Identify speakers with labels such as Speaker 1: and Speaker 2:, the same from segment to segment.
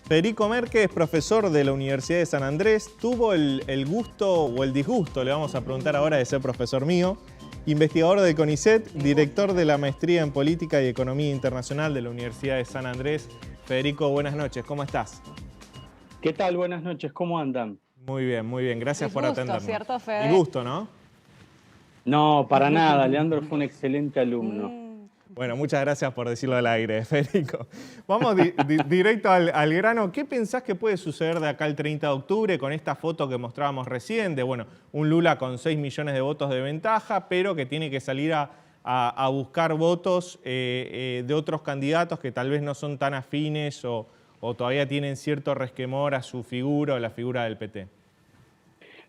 Speaker 1: Federico Merque es profesor de la Universidad de San Andrés. Tuvo el gusto o el disgusto, le vamos a preguntar ahora, de ser profesor mío. Investigador del CONICET, director de la Maestría en Política y Economía Internacional de la Universidad de San Andrés. Federico, buenas noches, ¿cómo estás?
Speaker 2: ¿Qué tal? Buenas noches, ¿cómo andan?
Speaker 1: Muy bien, gracias por
Speaker 3: Disgusto,
Speaker 1: atendernos.
Speaker 3: ¿cierto, Fede?
Speaker 1: Disgusto, ¿no?
Speaker 2: No, para nada, Leandro fue un excelente alumno.
Speaker 1: Bueno, muchas gracias por decirlo al aire, Federico. Vamos directo al grano. ¿Qué pensás que puede suceder de acá al 30 de octubre con esta foto que mostrábamos recién de, bueno, un Lula con 6 millones de votos de ventaja, pero que tiene que salir a buscar votos de otros candidatos que tal vez no son tan afines o todavía tienen cierto resquemor a su figura o la figura del PT?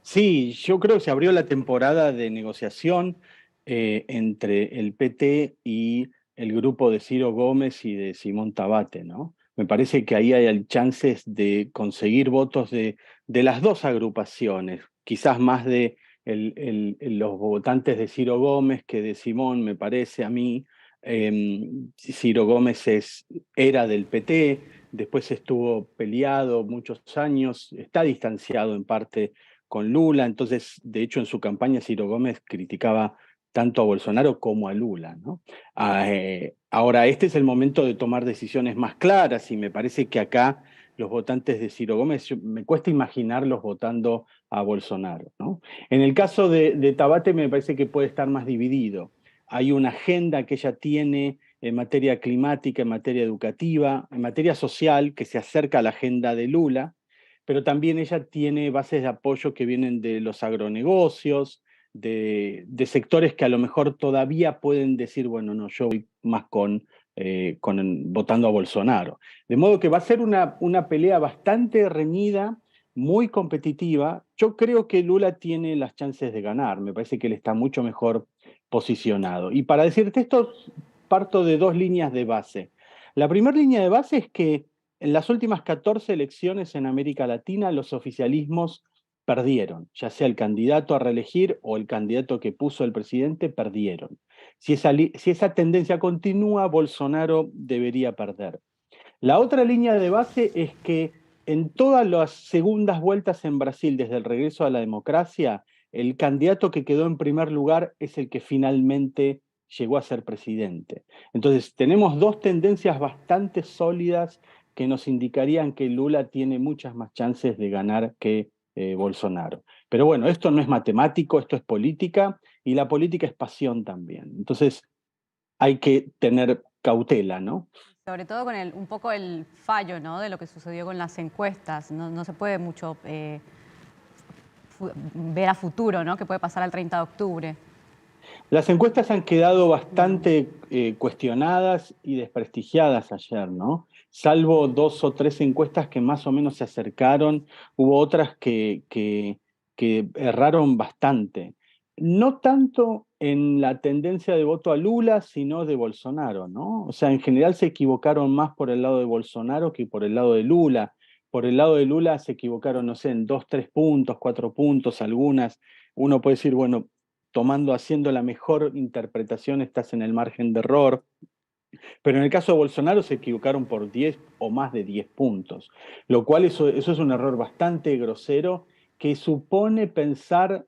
Speaker 2: Sí, yo creo que se abrió la temporada de negociación entre el PT y el grupo de Ciro Gómez y de Simón Tabate, ¿no? Me parece que ahí hay chances de conseguir votos de las dos agrupaciones, quizás más de los votantes de Ciro Gómez que de Simón, me parece a mí. Ciro Gómez era del PT, después estuvo peleado muchos años, está distanciado en parte con Lula. Entonces, de hecho, en su campaña Ciro Gómez criticaba tanto a Bolsonaro como a Lula, ¿no? Ahora, este es el momento de tomar decisiones más claras y me parece que acá los votantes de Ciro Gómez, me cuesta imaginarlos votando a Bolsonaro, ¿no? En el caso de Tabate me parece que puede estar más dividido. Hay una agenda que ella tiene en materia climática, en materia educativa, en materia social, que se acerca a la agenda de Lula, pero también ella tiene bases de apoyo que vienen de los agronegocios, de sectores que a lo mejor todavía pueden decir, bueno, no, yo voy más con votando a Bolsonaro. De modo que va a ser una pelea bastante reñida, muy competitiva. Yo creo que Lula tiene las chances de ganar, me parece que él está mucho mejor posicionado. Y para decirte esto, parto de dos líneas de base. La primera línea de base es que en las últimas 14 elecciones en América Latina, los oficialismos perdieron, ya sea el candidato a reelegir o el candidato que puso el presidente, perdieron. Si esa tendencia continúa, Bolsonaro debería perder. La otra línea de base es que en todas las segundas vueltas en Brasil, desde el regreso a la democracia, el candidato que quedó en primer lugar es el que finalmente llegó a ser presidente. Entonces, tenemos dos tendencias bastante sólidas que nos indicarían que Lula tiene muchas más chances de ganar que Bolsonaro. Pero bueno, esto no es matemático, esto es política, y la política es pasión también. Entonces, hay que tener cautela, ¿no?
Speaker 3: Sobre todo con un poco el fallo, ¿no?, de lo que sucedió con las encuestas. No se puede mucho ver a futuro, ¿no?, qué puede pasar al 30 de octubre.
Speaker 2: Las encuestas han quedado bastante cuestionadas y desprestigiadas ayer, ¿no? Salvo dos o tres encuestas que más o menos se acercaron, hubo otras que erraron bastante. No tanto en la tendencia de voto a Lula, sino de Bolsonaro, ¿no? O sea, en general se equivocaron más por el lado de Bolsonaro que por el lado de Lula. Por el lado de Lula se equivocaron, no sé, en 2, 3 puntos, 4 puntos, algunas. Uno puede decir, bueno, haciendo la mejor interpretación, estás en el margen de error. Pero en el caso de Bolsonaro se equivocaron por 10 o más de 10 puntos, lo cual eso es un error bastante grosero que supone pensar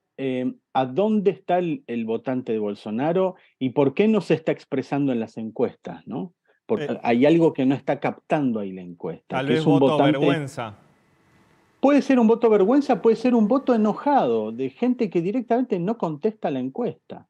Speaker 2: a dónde está el votante de Bolsonaro y por qué no se está expresando en las encuestas, ¿no? Porque hay algo que no está captando ahí la encuesta,
Speaker 1: Tal
Speaker 2: que
Speaker 1: vez
Speaker 2: es un
Speaker 1: voto
Speaker 2: votante.
Speaker 1: vergüenza.
Speaker 2: Puede ser un voto vergüenza, puede ser un voto enojado, de gente que directamente no contesta la encuesta.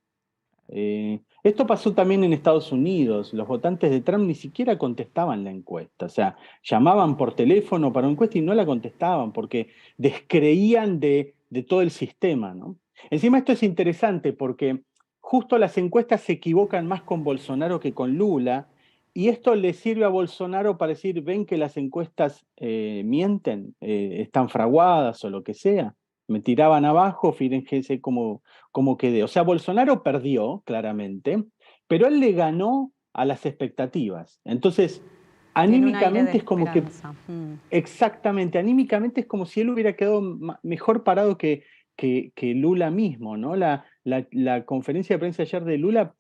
Speaker 2: Esto pasó también en Estados Unidos. Los votantes de Trump ni siquiera contestaban la encuesta. O sea, llamaban por teléfono para una encuesta y no la contestaban porque descreían de todo el sistema, ¿no? Encima esto es interesante porque justo las encuestas se equivocan más con Bolsonaro que con Lula, y esto le sirve a Bolsonaro para decir, ven que las encuestas mienten, están fraguadas o lo que sea. Me tiraban abajo, fíjense cómo quedé. O sea, Bolsonaro perdió, claramente, pero él le ganó a las expectativas. Entonces,
Speaker 3: Tiene un aire de
Speaker 2: anímicamente es como que,
Speaker 3: esperanza.
Speaker 2: exactamente, anímicamente es como si él hubiera quedado mejor parado que Lula mismo, ¿no? La conferencia de prensa ayer de Lula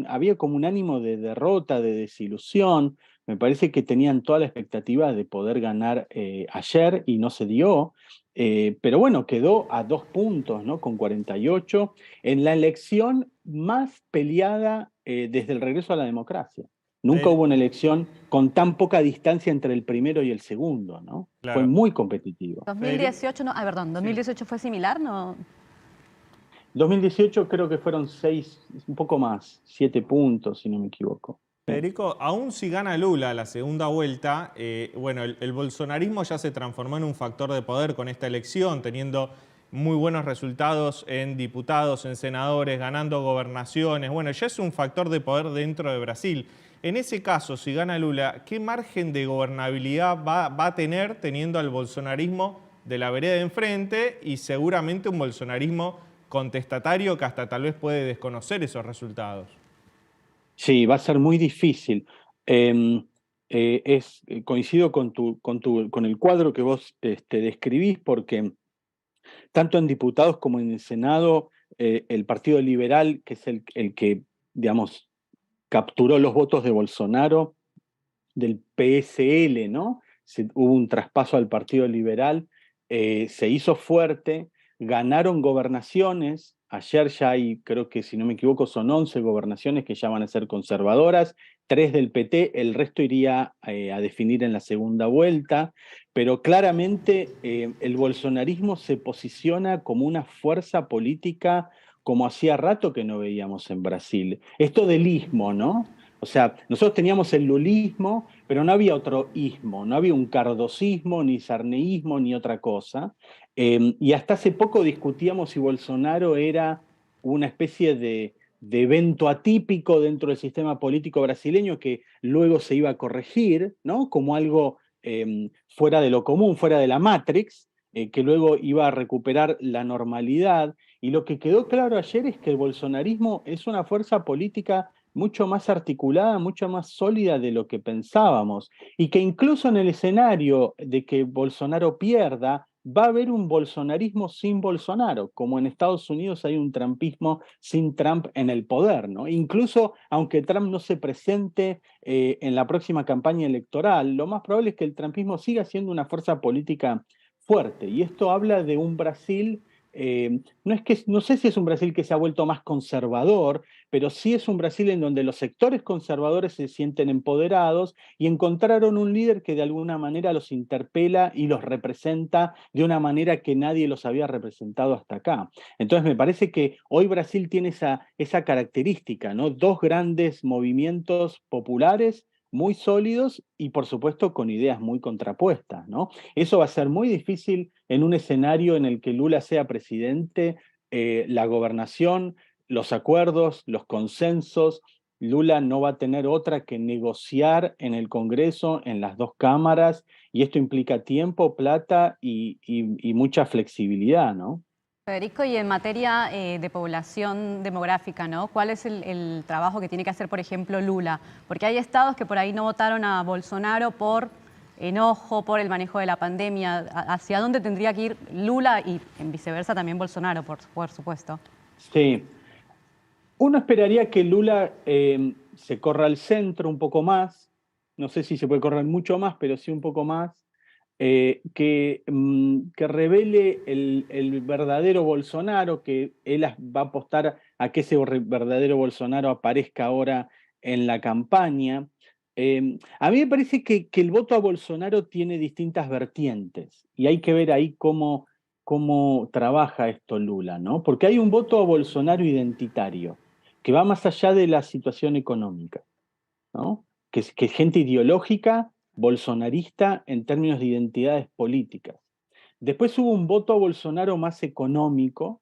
Speaker 2: había como un ánimo de derrota, de desilusión, Me parece que tenían toda la expectativa de poder ganar ayer y no se dio. Pero bueno, quedó a 2 puntos, ¿no? Con 48, en la elección más peleada desde el regreso a la democracia. Nunca
Speaker 1: Fer-
Speaker 2: hubo una elección con tan poca distancia entre el primero y el segundo, ¿no? Fue
Speaker 1: claro.
Speaker 2: muy competitivo.
Speaker 3: 2018, no, perdón,
Speaker 1: Sí.
Speaker 3: 2018 fue similar, ¿no?
Speaker 2: 2018 creo que fueron 6, un poco más, 7 puntos, si no me equivoco. Sí.
Speaker 1: Federico, aún si gana Lula la segunda vuelta, bueno, el bolsonarismo ya se transformó en un factor de poder con esta elección, teniendo muy buenos resultados en diputados, en senadores, ganando gobernaciones. Bueno, ya es un factor de poder dentro de Brasil. En ese caso, si gana Lula, ¿qué margen de gobernabilidad va a tener teniendo al bolsonarismo de la vereda de enfrente y seguramente un bolsonarismo contestatario que hasta tal vez puede desconocer esos resultados?
Speaker 2: Sí, va a ser muy difícil. Eh, Coincido con el cuadro que vos describís, porque tanto en diputados como en el Senado, el Partido Liberal, que es el que, digamos, capturó los votos de Bolsonaro, del PSL, ¿no? Hubo un traspaso al Partido Liberal, se hizo fuerte, ganaron gobernaciones. Ayer ya hay, creo que si no me equivoco, son 11 gobernaciones que ya van a ser conservadoras, 3 del PT, el resto iría a definir en la segunda vuelta, pero claramente el bolsonarismo se posiciona como una fuerza política como hacía rato que no veíamos en Brasil. Esto del ismo, ¿no? O sea, nosotros teníamos el lulismo, pero no había otro ismo, no había un cardosismo, ni sarneísmo, ni otra cosa. Y hasta hace poco discutíamos si Bolsonaro era una especie de evento atípico dentro del sistema político brasileño que luego se iba a corregir, ¿no? Como algo fuera de lo común, fuera de la Matrix, que luego iba a recuperar la normalidad. Y lo que quedó claro ayer es que el bolsonarismo es una fuerza política mucho más articulada, mucho más sólida de lo que pensábamos, y que incluso en el escenario de que Bolsonaro pierda, va a haber un bolsonarismo sin Bolsonaro, como en Estados Unidos hay un trumpismo sin Trump en el poder, ¿no? Incluso aunque Trump no se presente en la próxima campaña electoral, lo más probable es que el trumpismo siga siendo una fuerza política fuerte, y esto habla de un Brasil no sé si es un Brasil que se ha vuelto más conservador, pero sí es un Brasil en donde los sectores conservadores se sienten empoderados y encontraron un líder que de alguna manera los interpela y los representa de una manera que nadie los había representado hasta acá. Entonces me parece que hoy Brasil tiene esa característica, ¿no? Dos grandes movimientos populares muy sólidos y por supuesto con ideas muy contrapuestas, ¿no? Eso va a ser muy difícil en un escenario en el que Lula sea presidente, la gobernación, los acuerdos, los consensos. Lula no va a tener otra que negociar en el Congreso, en las dos cámaras, y esto implica tiempo, plata y mucha flexibilidad, ¿no?
Speaker 3: Federico, y en materia de población demográfica, ¿no? ¿Cuál es el trabajo que tiene que hacer, por ejemplo, Lula? Porque hay estados que por ahí no votaron a Bolsonaro por enojo, por el manejo de la pandemia. ¿Hacia dónde tendría que ir Lula y en viceversa también Bolsonaro, por supuesto?
Speaker 2: Sí, uno esperaría que Lula se corra al centro un poco más, no sé si se puede correr mucho más, pero sí un poco más, que revele el verdadero Bolsonaro, que él va a apostar a que ese verdadero Bolsonaro aparezca ahora en la campaña. A mí me parece que el voto a Bolsonaro tiene distintas vertientes y hay que ver ahí cómo trabaja esto Lula, ¿no? Porque hay un voto a Bolsonaro identitario que va más allá de la situación económica, ¿no? Que es gente ideológica, bolsonarista en términos de identidades políticas. Después hubo un voto a Bolsonaro más económico,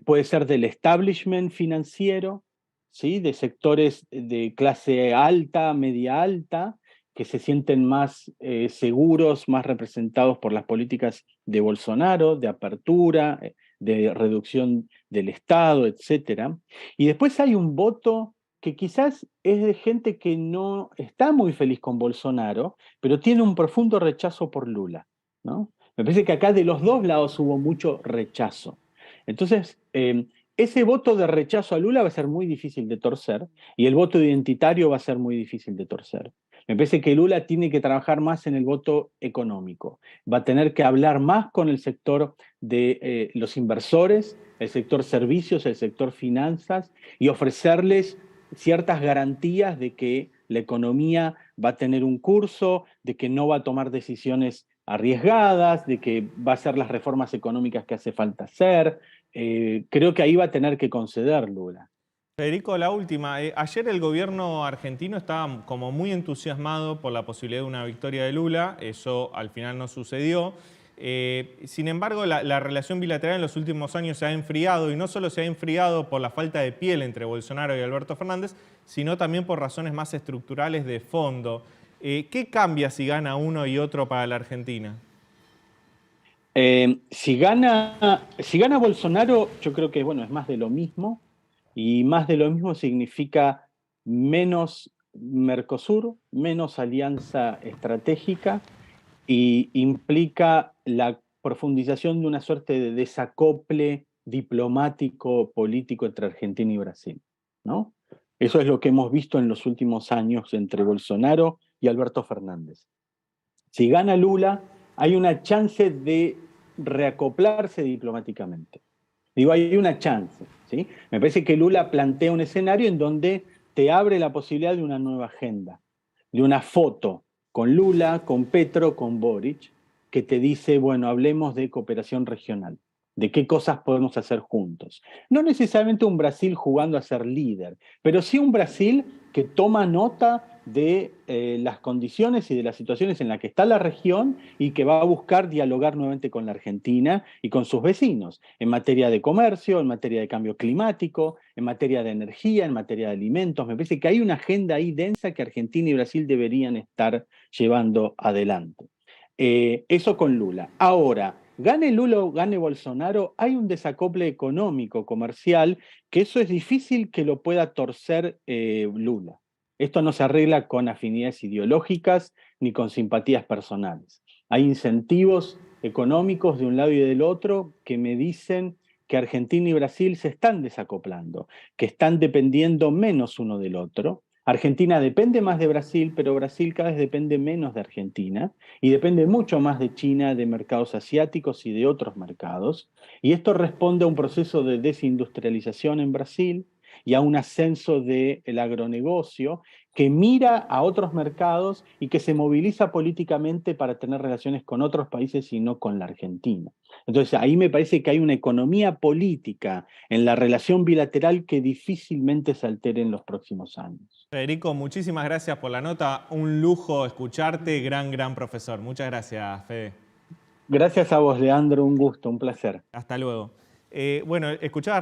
Speaker 2: puede ser del establishment financiero, ¿sí? De sectores de clase alta, media alta, que se sienten más seguros, más representados por las políticas de Bolsonaro, de apertura, de reducción del Estado, etcétera. Y después hay un voto que quizás es de gente que no está muy feliz con Bolsonaro, pero tiene un profundo rechazo por Lula, ¿no? Me parece que acá de los dos lados hubo mucho rechazo. Entonces, ese voto de rechazo a Lula va a ser muy difícil de torcer y el voto identitario va a ser muy difícil de torcer. Me parece que Lula tiene que trabajar más en el voto económico. Va a tener que hablar más con el sector de los inversores, el sector servicios, el sector finanzas, y ofrecerles ciertas garantías de que la economía va a tener un curso, de que no va a tomar decisiones arriesgadas, de que va a hacer las reformas económicas que hace falta hacer. Creo que ahí va a tener que conceder Lula.
Speaker 1: Federico, la última. Ayer el gobierno argentino estaba como muy entusiasmado por la posibilidad de una victoria de Lula. Eso al final no sucedió. Sin embargo, la relación bilateral en los últimos años se ha enfriado, y no solo se ha enfriado por la falta de piel entre Bolsonaro y Alberto Fernández, sino también por razones más estructurales de fondo. ¿Qué cambia si gana uno y otro para la Argentina?
Speaker 2: Si gana Bolsonaro, yo creo que bueno, es más de lo mismo, y más de lo mismo significa menos Mercosur, menos alianza estratégica, y implica la profundización de una suerte de desacople diplomático, político entre Argentina y Brasil, ¿no? Eso es lo que hemos visto en los últimos años entre Bolsonaro y Alberto Fernández. Si gana Lula, hay una chance de reacoplarse diplomáticamente. Digo, hay una chance, ¿sí? Me parece que Lula plantea un escenario en donde te abre la posibilidad de una nueva agenda, de una foto con Lula, con Petro, con Boric, que te dice, bueno, hablemos de cooperación regional, de qué cosas podemos hacer juntos. No necesariamente un Brasil jugando a ser líder, pero sí un Brasil que toma nota de las condiciones y de las situaciones en las que está la región, y que va a buscar dialogar nuevamente con la Argentina y con sus vecinos en materia de comercio, en materia de cambio climático, en materia de energía, en materia de alimentos. Me parece que hay una agenda ahí densa que Argentina y Brasil deberían estar llevando adelante. Eso con Lula. Ahora, gane Lula o gane Bolsonaro, hay un desacople económico, comercial, que eso es difícil que lo pueda torcer Lula. Esto no se arregla con afinidades ideológicas ni con simpatías personales. Hay incentivos económicos de un lado y del otro que me dicen que Argentina y Brasil se están desacoplando, que están dependiendo menos uno del otro. Argentina depende más de Brasil, pero Brasil cada vez depende menos de Argentina, y depende mucho más de China, de mercados asiáticos y de otros mercados. Y esto responde a un proceso de desindustrialización en Brasil y a un ascenso del agronegocio que mira a otros mercados y que se moviliza políticamente para tener relaciones con otros países y no con la Argentina. Entonces ahí me parece que hay una economía política en la relación bilateral que difícilmente se altere en los próximos años.
Speaker 1: Federico, muchísimas gracias por la nota. Un lujo escucharte, gran profesor. Muchas gracias, Fede.
Speaker 2: Gracias a vos, Leandro, un gusto, un placer.
Speaker 1: Hasta luego. Bueno, escuchaba